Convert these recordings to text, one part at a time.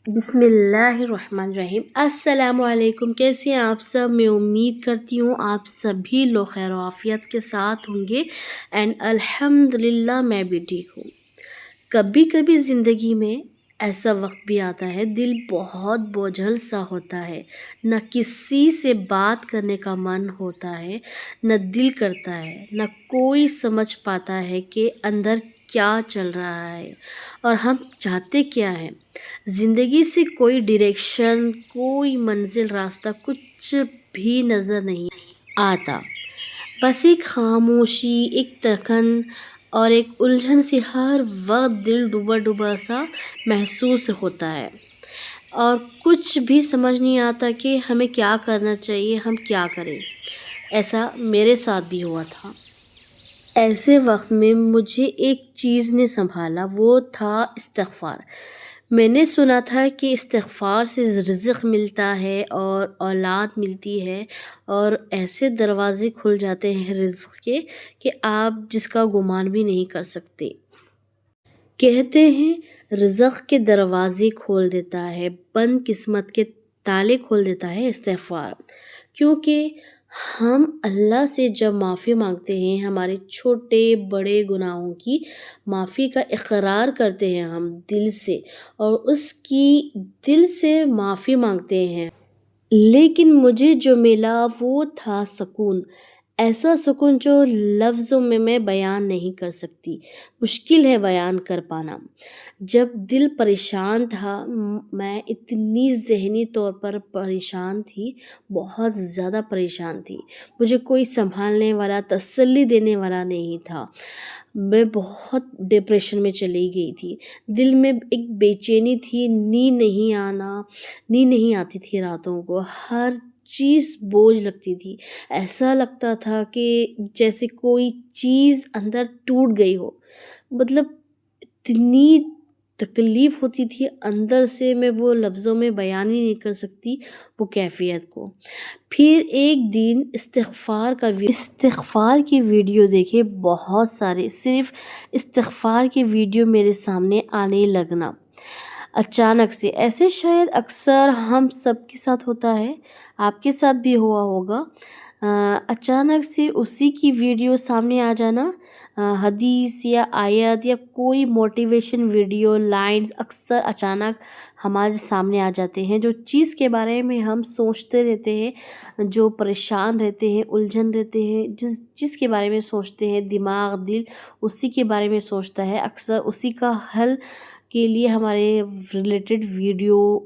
بسم اللہ الرحمن الرحیم۔ السلام علیکم، کیسے ہیں آپ سب؟ میں امید کرتی ہوں آپ سبھی لوگ خیر و عافیت کے ساتھ ہوں گے اینڈ الحمدللہ میں بھی ٹھیک ہوں۔ کبھی کبھی زندگی میں ایسا وقت بھی آتا ہے دل بہت بوجھل سا ہوتا ہے، نہ کسی سے بات کرنے کا من ہوتا ہے، نہ دل کرتا ہے، نہ کوئی سمجھ پاتا ہے کہ اندر کیا چل رہا ہے اور ہم چاہتے کیا ہیں۔ زندگی سے کوئی ڈائریکشن، کوئی منزل راستہ کچھ بھی نظر نہیں آتا، بس ایک خاموشی، ایک تکن اور ایک الجھن سی ہر وقت دل ڈوبا ڈوبا سا محسوس ہوتا ہے اور کچھ بھی سمجھ نہیں آتا کہ ہمیں کیا کرنا چاہیے، ہم کیا کریں۔ ایسا میرے ساتھ بھی ہوا تھا۔ ایسے وقت میں مجھے ایک چیز نے سنبھالا، وہ تھا استغفار۔ میں نے سنا تھا کہ استغفار سے رزق ملتا ہے اور اولاد ملتی ہے اور ایسے دروازے کھل جاتے ہیں رزق کے کہ آپ جس کا گمان بھی نہیں کر سکتے۔ کہتے ہیں رزق کے دروازے کھول دیتا ہے، بند قسمت کے تالے کھول دیتا ہے استغفار، کیونکہ ہم اللہ سے جب معافی مانگتے ہیں، ہمارے چھوٹے بڑے گناہوں کی معافی کا اقرار کرتے ہیں ہم دل سے اور اس کی دل سے معافی مانگتے ہیں، لیکن مجھے جو ملا وہ تھا سکون، ایسا سکون جو لفظوں میں بیان نہیں کر سکتی، مشکل ہے بیان کر پانا۔ جب دل پریشان تھا، میں اتنی ذہنی طور پر پریشان تھی، بہت زیادہ پریشان تھی، مجھے کوئی سنبھالنے والا، تسلی دینے والا نہیں تھا۔ میں بہت ڈپریشن میں چلی گئی تھی، دل میں ایک بے چینی تھی، نیند نہیں آتی تھی راتوں کو، ہر چیز بوجھ لگتی تھی، ایسا لگتا تھا کہ جیسے کوئی چیز اندر ٹوٹ گئی ہو، مطلب اتنی تکلیف ہوتی تھی اندر سے، میں وہ لفظوں میں بیان ہی نہیں کر سکتی وہ کیفیت کو۔ پھر ایک دن استغفار کی ویڈیو دیکھے، بہت سارے صرف استغفار کی ویڈیو میرے سامنے آنے لگنا اچانک سے۔ ایسے شاید اکثر ہم سب کے ساتھ ہوتا ہے، آپ کے ساتھ بھی ہوا ہوگا، اچانک سے اسی کی ویڈیو سامنے آ جانا، حدیث یا آیت یا کوئی موٹیویشن ویڈیو لائنز اکثر اچانک ہمارے سامنے آ جاتے ہیں، جو چیز کے بارے میں ہم سوچتے رہتے ہیں، جو پریشان رہتے ہیں، الجھن رہتے ہیں، جس چیز کے بارے میں سوچتے ہیں، دماغ دل اسی کے بارے میں سوچتا ہے، اکثر اسی کا حل کے لیے ہمارے ریلیٹڈ ویڈیو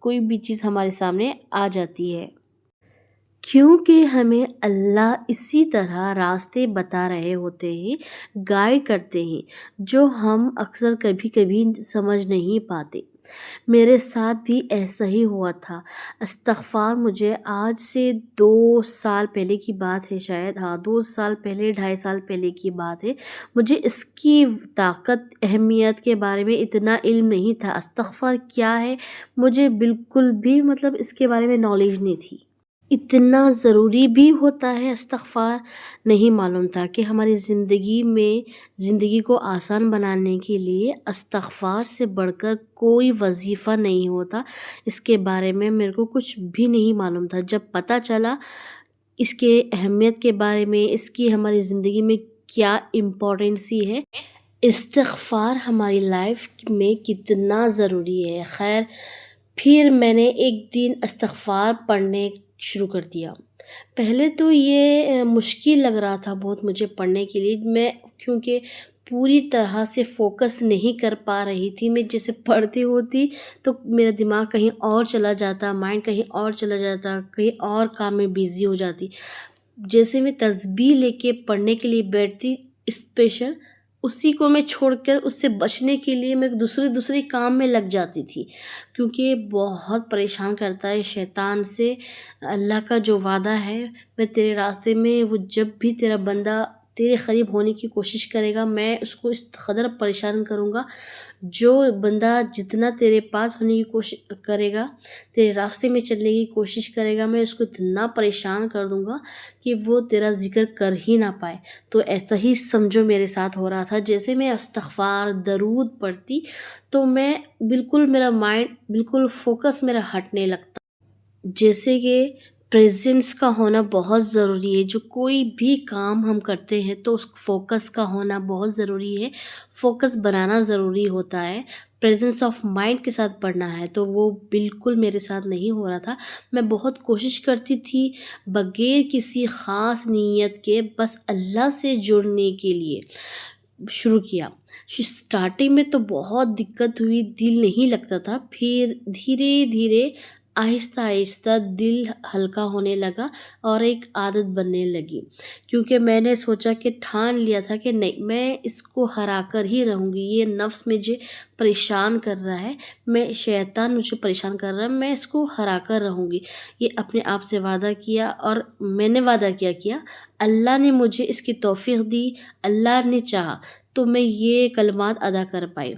کوئی بھی چیز ہمارے سامنے آ جاتی ہے، کیونکہ ہمیں اللہ اسی طرح راستے بتا رہے ہوتے ہیں، گائیڈ کرتے ہیں، جو ہم اکثر کبھی کبھی سمجھ نہیں پاتے۔ میرے ساتھ بھی ایسا ہی ہوا تھا۔ استغفار مجھے آج سے 2 سال پہلے کی بات ہے، شاید 2 سال پہلے، 2.5 سال پہلے کی بات ہے، مجھے اس کی طاقت، اہمیت کے بارے میں اتنا علم نہیں تھا، استغفار کیا ہے مجھے بالکل بھی اس کے بارے میں نالج نہیں تھی، اتنا ضروری بھی ہوتا ہے استغفار نہیں معلوم تھا کہ ہماری زندگی کو آسان بنانے کے لیے استغفار سے بڑھ کر کوئی وظیفہ نہیں ہوتا۔ اس کے بارے میں میرے کو کچھ بھی نہیں معلوم تھا، جب پتہ چلا اس کے اہمیت کے بارے میں، اس کی ہماری زندگی میں کیا امپورٹنسی ہے، استغفار ہماری لائف میں کتنا ضروری ہے۔ خیر، پھر میں نے ایک دن استغفار پڑھنے شروع کر دیا۔ پہلے تو یہ مشکل لگ رہا تھا بہت مجھے پڑھنے کے لیے، میں کیونکہ پوری طرح سے فوکس نہیں کر پا رہی تھی، میں جیسے پڑھتی ہوتی تو میرا دماغ کہیں اور چلا جاتا، مائنڈ کہیں اور چلا جاتا، کہیں اور کام میں بیزی ہو جاتی۔ جیسے میں تسبیح لے کے پڑھنے کے لیے بیٹھتی اسپیشل، اسی کو میں چھوڑ کر اس سے بچنے کے لیے میں دوسرے کام میں لگ جاتی تھی، کیونکہ بہت پریشان کرتا ہے شیطان سے۔ اللہ کا جو وعدہ ہے، میں تیرے راستے میں، وہ جب بھی تیرا بندہ تیرے قریب ہونے کی کوشش کرے گا میں اس کو اس قدر پریشان کروں گا، جو بندہ جتنا تیرے پاس ہونے کی کوشش کرے گا، تیرے راستے میں چلنے کی کوشش کرے گا، میں اس کو اتنا پریشان کر دوں گا کہ وہ تیرا ذکر کر ہی نہ پائے۔ تو ایسا ہی سمجھو میرے ساتھ ہو رہا تھا، جیسے میں استغفار درود پڑھتی تو میں بالکل میرا مائنڈ بالکل فوکس میرا ہٹنے لگتا، جیسے کہ پریزنس کا ہونا بہت ضروری ہے۔ جو کوئی بھی کام ہم کرتے ہیں تو اس فوکس کا ہونا بہت ضروری ہے، فوکس بنانا ضروری ہوتا ہے، پریزنس آف مائنڈ کے ساتھ پڑھنا ہے۔ تو وہ بالکل میرے ساتھ نہیں ہو رہا تھا۔ میں بہت کوشش کرتی تھی بغیر کسی خاص نیت کے، بس اللہ سے جڑنے کے لیے شروع کیا۔ اسٹارٹنگ میں تو بہت دقت ہوئی، دل نہیں لگتا تھا، پھر دھیرے دھیرے آہستہ آہستہ دل ہلکا ہونے لگا اور ایک عادت بننے لگی، کیونکہ میں نے سوچا کہ ٹھان لیا تھا کہ نہیں، میں اس کو ہرا کر ہی رہوں گی۔ یہ نفس مجھے پریشان کر رہا ہے، میں شیطان مجھے پریشان کر رہا ہے، میں اس کو ہرا کر رہوں گی۔ یہ اپنے آپ سے وعدہ کیا اور میں نے وعدہ کیا اللہ نے مجھے اس کی توفیق دی، اللہ نے چاہا تو میں یہ کلمات ادا کر پائی۔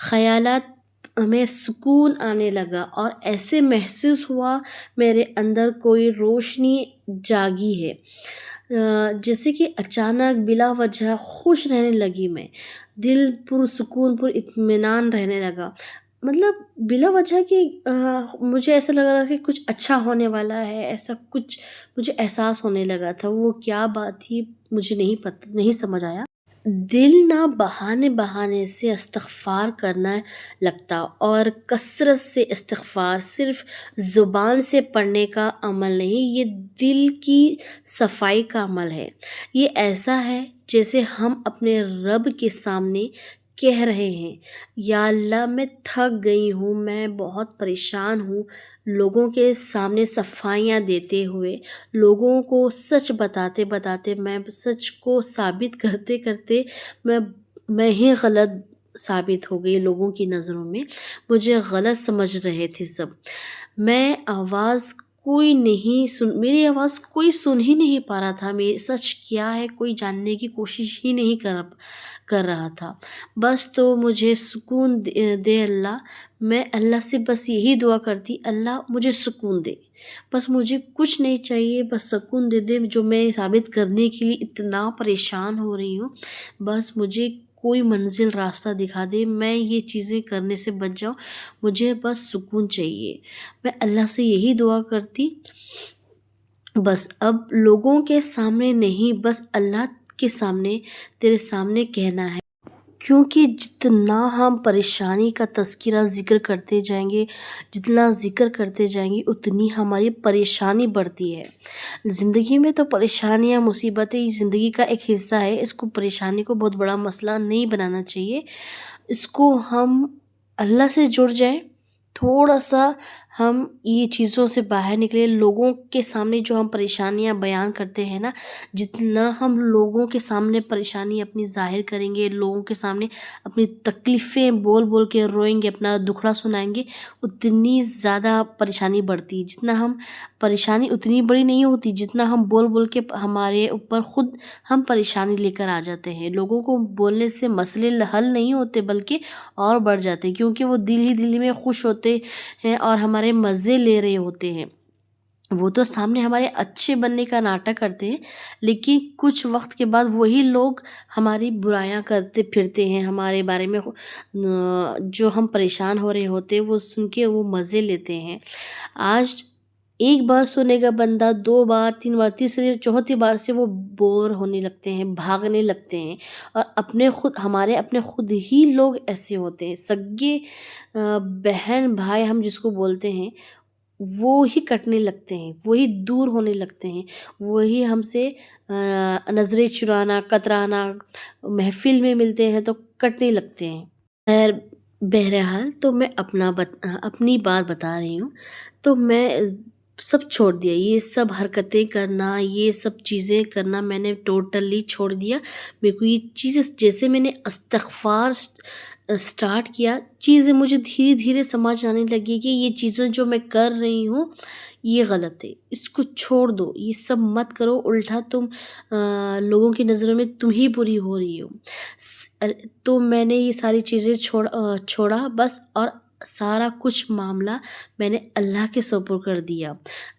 خیالات میں سکون آنے لگا اور ایسے محسوس ہوا میرے اندر کوئی روشنی جاگی ہے، جیسے کہ اچانک بلا وجہ خوش رہنے لگی، میں دل پرسکون پر اطمینان رہنے لگا، مطلب بلا وجہ کہ مجھے ایسا لگ رہا کہ کچھ اچھا ہونے والا ہے، ایسا کچھ مجھے احساس ہونے لگا تھا۔ وہ کیا بات تھی مجھے نہیں سمجھ آیا۔ دل نہ بہانے سے استغفار کرنا لگتا، اور کثرت سے استغفار صرف زبان سے پڑھنے کا عمل نہیں، یہ دل کی صفائی کا عمل ہے۔ یہ ایسا ہے جیسے ہم اپنے رب کے سامنے کہہ رہے ہیں، یا اللہ میں تھک گئی ہوں، میں بہت پریشان ہوں، لوگوں کے سامنے صفائیاں دیتے ہوئے، لوگوں کو سچ بتاتے میں سچ کو ثابت کرتے میں ہی غلط ثابت ہو گئی لوگوں کی نظروں میں، مجھے غلط سمجھ رہے تھے سب۔ میری آواز کوئی سن ہی نہیں پا رہا تھا، میری سچ کیا ہے کوئی جاننے کی کوشش ہی نہیں کر رہا تھا۔ بس تو مجھے سکون دے اللہ، میں اللہ سے بس یہی دعا کرتی، اللہ مجھے سکون دے، بس مجھے کچھ نہیں چاہیے، بس سکون دے جو میں ثابت کرنے کے لیے اتنا پریشان ہو رہی ہوں، بس مجھے کوئی منزل راستہ دکھا دے، میں یہ چیزیں کرنے سے بچ جاؤں، مجھے بس سکون چاہیے۔ میں اللہ سے یہی دعا کرتی، بس اب لوگوں کے سامنے نہیں، بس اللہ کے سامنے، تیرے سامنے کہنا ہے، کیونکہ جتنا ہم پریشانی کا تذکرہ ذکر کرتے جائیں گے، جتنا ذکر کرتے جائیں گے، اتنی ہماری پریشانی بڑھتی ہے۔ زندگی میں تو پریشانیاں مصیبتیں زندگی کا ایک حصہ ہے، اس کو پریشانی کو بہت بڑا مسئلہ نہیں بنانا چاہیے، اس کو ہم اللہ سے جڑ جائیں، تھوڑا سا ہم یہ چیزوں سے باہر نکلے۔ لوگوں کے سامنے جو ہم پریشانیاں بیان کرتے ہیں نا، جتنا ہم لوگوں کے سامنے پریشانی اپنی ظاہر کریں گے، لوگوں کے سامنے اپنی تکلیفیں بول کے روئیں گے، اپنا دکھڑا سنائیں گے، اتنی زیادہ پریشانی بڑھتی ہے۔ جتنا ہم پریشانی اتنی بڑی نہیں ہوتی جتنا ہم بول کے ہمارے اوپر خود ہم پریشانی لے کر آ جاتے ہیں۔ لوگوں کو بولنے سے مسئلے حل نہیں ہوتے بلکہ اور بڑھ جاتے ہیں، کیونکہ وہ دل میں خوش ہوتے ہیں اور ہمارے مزے لے رہے ہوتے ہیں۔ وہ تو سامنے ہمارے اچھے بننے کا ناٹک کرتے ہیں، لیکن کچھ وقت کے بعد وہی لوگ ہماری برائیاں کرتے پھرتے ہیں، ہمارے بارے میں جو ہم پریشان ہو رہے ہوتے ہیں وہ سن کے وہ مزے لیتے ہیں۔ آج ایک بار سنے گا بندہ، 2 بار 3 بار، تیسری چوتھی بار سے وہ بور ہونے لگتے ہیں، بھاگنے لگتے ہیں، اور ہمارے اپنے خود ہی لوگ ایسے ہوتے ہیں، سگے بہن بھائی ہم جس کو بولتے ہیں، وہ ہی کٹنے لگتے ہیں، وہی دور ہونے لگتے ہیں، وہی ہم سے نظریں چرانا، کترانا، محفل میں ملتے ہیں تو کٹنے لگتے ہیں۔ خیر بہرحال تو میں اپنی بات بتا رہی ہوں، تو میں سب چھوڑ دیا، یہ سب حرکتیں کرنا، یہ سب چیزیں کرنا میں نے ٹوٹلی چھوڑ دیا۔ میرے کو یہ چیزیں جیسے میں نے استغفار سٹارٹ کیا، چیزیں مجھے دھیرے دھیرے سمجھ آنے لگی کہ یہ چیزیں جو میں کر رہی ہوں یہ غلط ہے، اس کو چھوڑ دو، یہ سب مت کرو، الٹا تم لوگوں کی نظروں میں تم ہی بری ہو رہی ہو۔ تو میں نے یہ ساری چیزیں چھوڑا بس، اور سارا کچھ معاملہ میں نے اللہ کے سپرد کر دیا،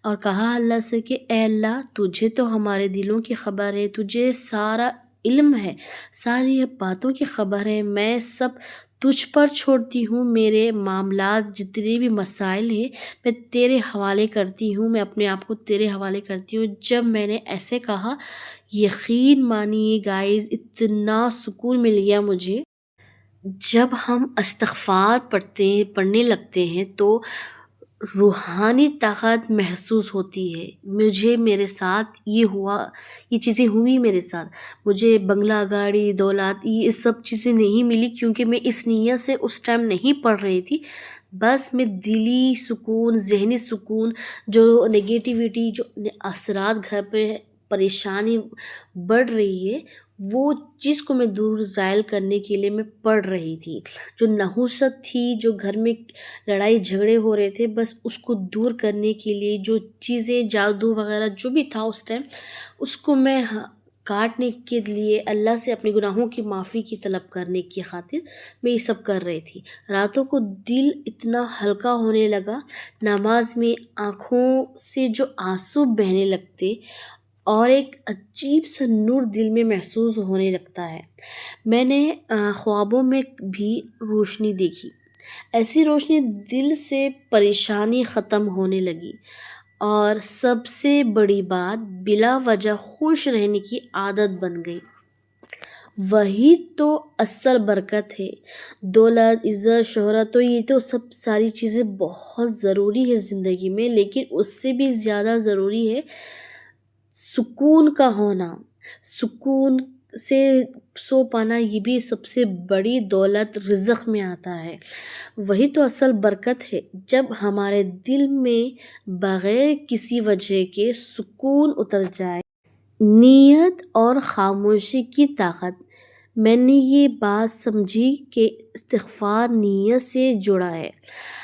اور کہا اللہ سے کہ اے اللہ، تجھے تو ہمارے دلوں کی خبر ہے، تجھے سارا علم ہے، ساری باتوں کی خبر ہے، میں سب تجھ پر چھوڑتی ہوں، میرے معاملات جتنے بھی مسائل ہیں میں تیرے حوالے کرتی ہوں، میں اپنے آپ کو تیرے حوالے کرتی ہوں۔ جب میں نے ایسے کہا، یقین مانیے گائز، اتنا سکون مل گیا مجھے۔ جب ہم استغفار پڑھنے لگتے ہیں تو روحانی طاقت محسوس ہوتی ہے۔ میرے ساتھ یہ ہوا، یہ چیزیں ہوئی میرے ساتھ۔ مجھے بنگلہ گاڑی، دولت، یہ سب چیزیں نہیں ملی، کیونکہ میں اس نیت سے اس ٹائم نہیں پڑھ رہی تھی۔ بس میں دلی سکون، ذہنی سکون، جو نگیٹیوٹی، جو اثرات گھر پہ پریشانی بڑھ رہی ہے، وہ چیز کو میں دور زائل کرنے کے لیے میں پڑھ رہی تھی۔ جو نحوست تھی، جو گھر میں لڑائی جھگڑے ہو رہے تھے، بس اس کو دور کرنے کے لیے، جو چیزیں جادو وغیرہ جو بھی تھا اس ٹائم، اس کو میں کاٹنے کے لیے اللہ سے اپنے گناہوں کی معافی کی طلب کرنے کی خاطر میں یہ سب کر رہی تھی۔ راتوں کو دل اتنا ہلکا ہونے لگا، نماز میں آنکھوں سے جو آنسو بہنے لگتے، اور ایک عجیب سا نور دل میں محسوس ہونے لگتا ہے۔ میں نے خوابوں میں بھی روشنی دیکھی، ایسی روشنی دل سے پریشانی ختم ہونے لگی، اور سب سے بڑی بات، بلا وجہ خوش رہنے کی عادت بن گئی۔ وہی تو اصل برکت ہے۔ دولت، عزت، شہرت، تو یہ تو سب ساری چیزیں بہت ضروری ہے زندگی میں، لیکن اس سے بھی زیادہ ضروری ہے سکون کا ہونا۔ سکون سے سو پانا، یہ بھی سب سے بڑی دولت رزق میں آتا ہے۔ وہی تو اصل برکت ہے، جب ہمارے دل میں بغیر کسی وجہ کے سکون اتر جائے۔ نیت اور خاموشی کی طاقت۔ میں نے یہ بات سمجھی کہ استغفار نیت سے جڑا ہے۔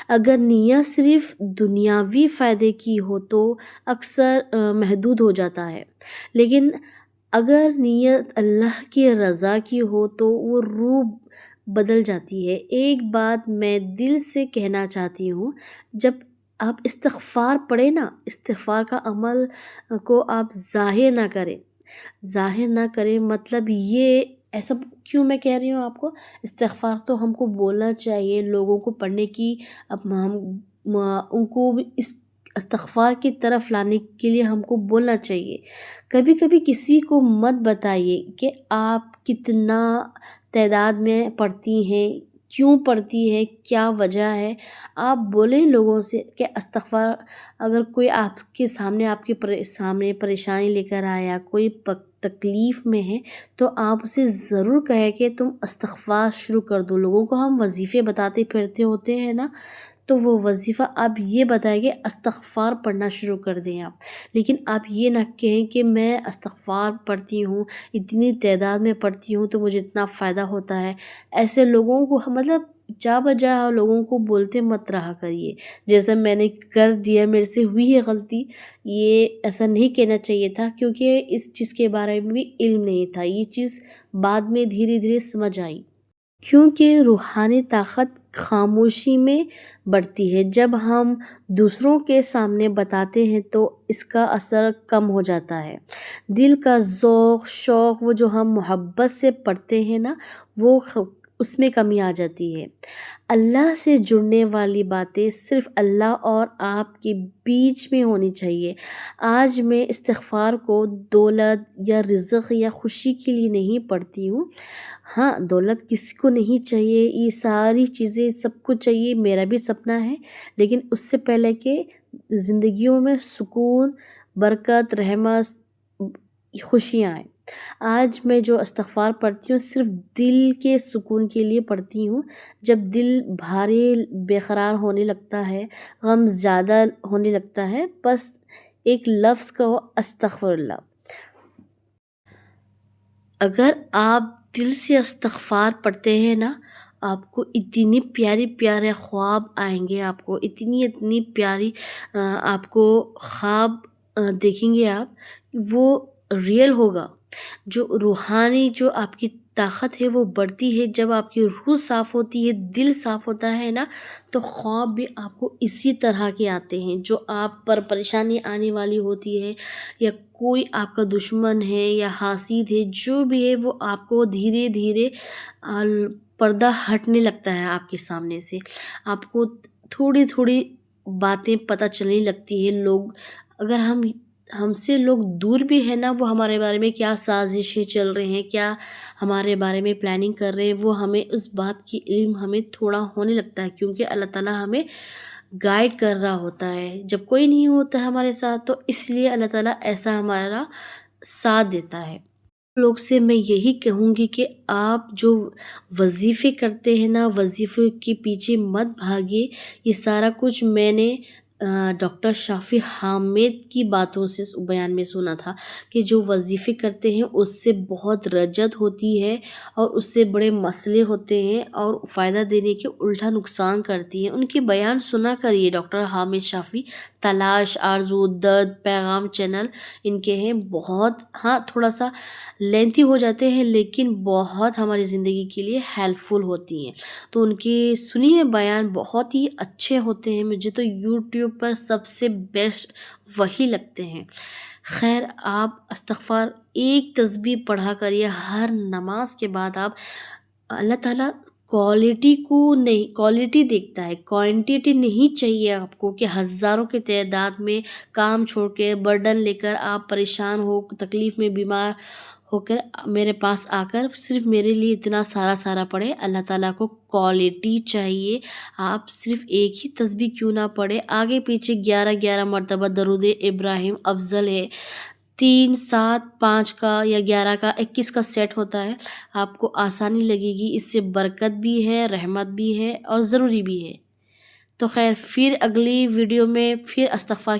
اگر نیت صرف دنیاوی فائدے کی ہو تو اکثر محدود ہو جاتا ہے، لیکن اگر نیت اللہ کی رضا کی ہو تو وہ روح بدل جاتی ہے۔ ایک بات میں دل سے کہنا چاہتی ہوں، جب آپ استغفار پڑھیں نا، استغفار کا عمل کو آپ ظاہر نہ کریں، مطلب یہ ایسا کیوں میں کہہ رہی ہوں آپ کو، استغفار تو ہم کو بولنا چاہیے، لوگوں کو پڑھنے کی، اب ہم ان کو اس استغفار کی طرف لانے کے لیے ہم کو بولنا چاہیے۔ کبھی کبھی کسی کو مت بتائیے کہ آپ کتنا تعداد میں پڑھتی ہیں، کیوں پڑھتی ہے، کیا وجہ ہے۔ آپ بولیں لوگوں سے کہ استغفار، اگر کوئی آپ کے سامنے پریشانی لے کر آیا، کوئی تکلیف میں ہے، تو آپ اسے ضرور کہیں کہ تم استغفار شروع کر دو۔ لوگوں کو ہم وظیفے بتاتے پھرتے ہوتے ہیں نا، تو وہ وظیفہ آپ یہ بتائیں کہ استغفار پڑھنا شروع کر دیں آپ، لیکن آپ یہ نہ کہیں کہ میں استغفار پڑھتی ہوں، اتنی تعداد میں پڑھتی ہوں تو مجھے اتنا فائدہ ہوتا ہے۔ ایسے لوگوں کو مطلب جا بجا لوگوں کو بولتے مت رہا کریے، جیسا میں نے کر دیا، میرے سے ہوئی ہے غلطی، یہ ایسا نہیں کہنا چاہیے تھا، کیونکہ اس چیز کے بارے میں بھی علم نہیں تھا۔ یہ چیز بعد میں دھیرے دھیرے سمجھ آئی، کیونکہ روحانی طاقت خاموشی میں بڑھتی ہے۔ جب ہم دوسروں کے سامنے بتاتے ہیں تو اس کا اثر کم ہو جاتا ہے، دل کا ذوق شوق، وہ جو ہم محبت سے پڑھتے ہیں نا، وہ اس میں کمی آ جاتی ہے۔ اللہ سے جڑنے والی باتیں صرف اللہ اور آپ کے بیچ میں ہونی چاہیے۔ آج میں استغفار کو دولت یا رزق یا خوشی کے لیے نہیں پڑھتی ہوں۔ ہاں، دولت کسی کو نہیں چاہیے، یہ ساری چیزیں سب کو چاہیے، میرا بھی سپنا ہے، لیکن اس سے پہلے کہ زندگیوں میں سکون، برکت، رحمت، خوشیاں آئیں۔ آج میں جو استغفار پڑھتی ہوں صرف دل کے سکون کے لیے پڑھتی ہوں۔ جب دل بھاری بے قرار ہونے لگتا ہے، غم زیادہ ہونے لگتا ہے، بس ایک لفظ کہو، استغفر اللہ۔ اگر آپ دل سے استغفار پڑھتے ہیں نا، آپ کو اتنی پیاری پیارے خواب آئیں گے، آپ کو اتنی پیاری آپ کو خواب دیکھیں گے آپ، وہ ریئل ہوگا۔ جو روحانی جو آپ کی طاقت ہے وہ بڑھتی ہے جب آپ کی روح صاف ہوتی ہے، دل صاف ہوتا ہے نا، تو خواب بھی آپ کو اسی طرح کے آتے ہیں۔ جو آپ پر پریشانی آنے والی ہوتی ہے، یا کوئی آپ کا دشمن ہے یا حاسد ہے، جو بھی ہے، وہ آپ کو دھیرے دھیرے پردہ ہٹنے لگتا ہے آپ کے سامنے سے۔ آپ کو تھوڑی تھوڑی باتیں پتہ چلنے لگتی ہے۔ لوگ اگر ہم سے لوگ دور بھی ہے نا، وہ ہمارے بارے میں کیا سازشیں چل رہے ہیں، کیا ہمارے بارے میں پلاننگ کر رہے ہیں، وہ ہمیں اس بات کی علم ہمیں تھوڑا ہونے لگتا ہے، کیونکہ اللہ تعالیٰ ہمیں گائیڈ کر رہا ہوتا ہے۔ جب کوئی نہیں ہوتا ہمارے ساتھ، تو اس لیے اللہ تعالیٰ ایسا ہمارا ساتھ دیتا ہے۔ لوگ سے میں یہی کہوں گی کہ آپ جو وظیفے کرتے ہیں نا، وظیفے کے پیچھے مت بھاگیے۔ یہ سارا کچھ میں نے ڈاکٹر شافی حامد کی باتوں سے بیان میں سنا تھا کہ جو وظیفے کرتے ہیں اس سے بہت رجت ہوتی ہے، اور اس سے بڑے مسئلے ہوتے ہیں، اور فائدہ دینے کے الٹا نقصان کرتی ہیں۔ ان کے بیان سنا کریے، ڈاکٹر حامد شافی۔ تلاش، آرزو، درد، پیغام چینل ان کے ہیں، بہت تھوڑا سا لینتھی ہو جاتے ہیں، لیکن بہت ہماری زندگی کے لیے ہیلپ فل ہوتی ہیں۔ تو ان کے سنیے بیان بہت ہی اچھے ہوتے ہیں، مجھے تو یوٹیوب پر سب سے بیسٹ وہی لگتے ہیں۔ خیر، آپ استغفار ایک تسبیح پڑھا کریے ہر نماز کے بعد۔ آپ اللہ تعالیٰ کوالٹی کو نہیں، کوالٹی دیکھتا ہے، کوانٹیٹی نہیں چاہیے آپ کو کہ ہزاروں کے تعداد میں کام چھوڑ کے برڈن لے کر آپ پریشان ہو، تکلیف میں بیمار ہو کر میرے پاس آ کر صرف میرے لیے اتنا سارا پڑھے۔ اللہ تعالیٰ کو کوالٹی چاہیے۔ آپ صرف ایک ہی تسبیح کیوں نہ پڑھے، آگے پیچھے 11 مرتبہ درود ابراہیم افضل ہے۔ 3، 7، 5 کا یا 11 کا 21 کا سیٹ ہوتا ہے، آپ کو آسانی لگے گی۔ اس سے برکت بھی ہے، رحمت بھی ہے، اور ضروری بھی ہے۔ تو خیر، پھر اگلی ویڈیو میں پھر استغفار